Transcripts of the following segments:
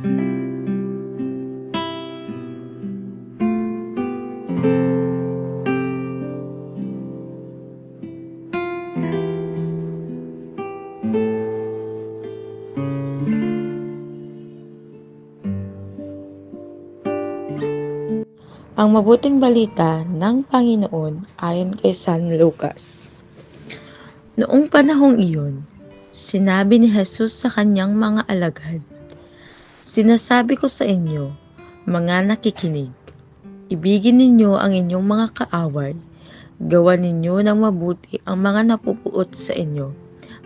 Ang mabuting balita ng Panginoon ayon kay San Lucas. Noong panahong iyon, sinabi ni Jesus sa kanyang mga alagad, "Sinasabi ko sa inyo, mga nakikinig, ibigin ninyo ang inyong mga kaaway, gawan ninyo ng mabuti ang mga napupuot sa inyo,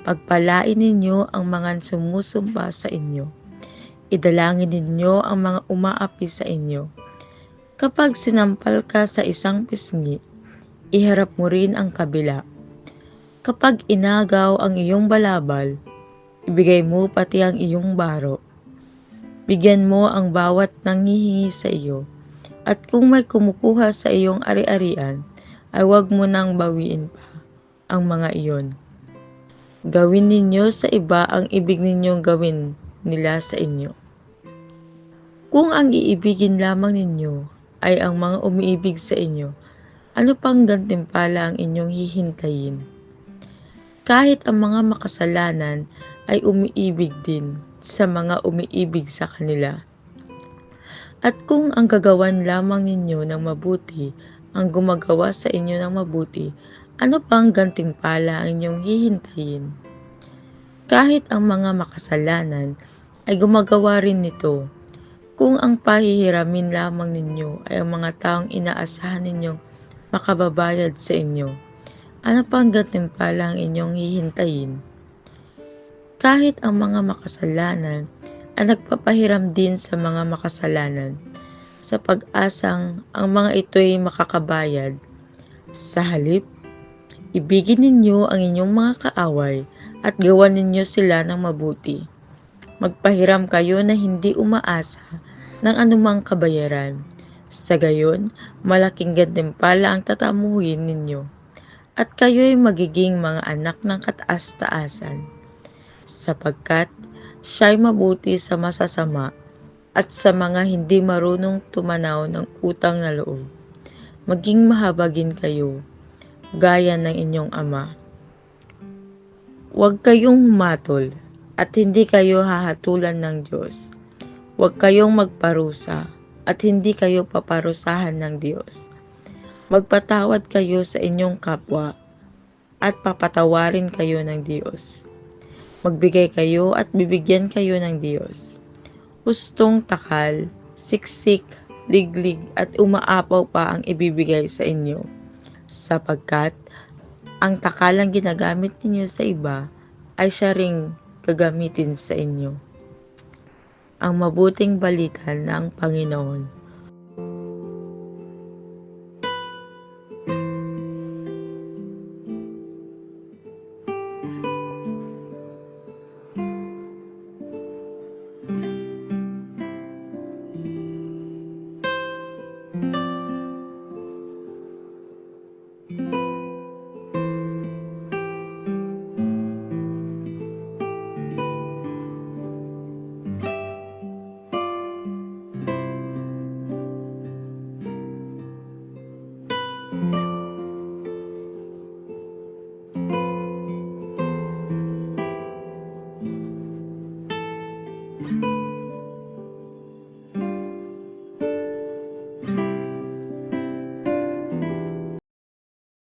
pagpalain ninyo ang mga sumusumba sa inyo, idalangin ninyo ang mga umaapi sa inyo. Kapag sinampal ka sa isang pisngi, iharap mo rin ang kabila. Kapag inagaw ang iyong balabal, ibigay mo pati ang iyong baro. Bigyan mo ang bawat nanghihingi sa iyo, at kung may kumukuha sa iyong ari-arian, ay huwag mo nang bawiin pa ang mga iyon. Gawin ninyo sa iba ang ibig ninyong gawin nila sa inyo. Kung ang iibigin lamang ninyo ay ang mga umiibig sa inyo, ano pang gantimpala ang inyong hihintayin? Kahit ang mga makasalanan ay umiibig din sa mga umiibig sa kanila. At kung ang gagawan lamang ninyo ng mabuti ang gumagawa sa inyo ng mabuti, ano pang gantimpala ang inyong hihintayin? Kahit ang mga makasalanan ay gumagawa rin nito, kung ang pahihiramin lamang ninyo ay ang mga taong inaasahan ninyong makababayad sa inyo, ano pang gantimpala ang inyong hihintayin? Kahit ang mga makasalanan ay nagpapahiram din sa mga makasalanan, sa pag-asang ang mga ito'y makakabayad. Sa halip, ibigin ninyo ang inyong mga kaaway at gawan ninyo sila ng mabuti. Magpahiram kayo na hindi umaasa ng anumang kabayaran. Sa gayon, malaking gantimpala ang tatamuhin ninyo, at kayo'y magiging mga anak ng kataas-taasan, sapagkat siya'y mabuti sa masasama at sa mga hindi marunong tumanaw ng utang na loob. Maging mahabagin kayo, gaya ng inyong Ama. Huwag kayong humatol, at hindi kayo hahatulan ng Diyos. Huwag kayong magparusa, at hindi kayo paparusahan ng Diyos. Magpatawad kayo sa inyong kapwa, at papatawarin kayo ng Diyos. Magbigay kayo at bibigyan kayo ng Diyos. Hustong takal, siksik, liglig at umaapaw pa ang ibibigay sa inyo, sapagkat ang takalang ginagamit ninyo sa iba ay siya ring gagamitin sa inyo. Ang mabuting balita ng Panginoon.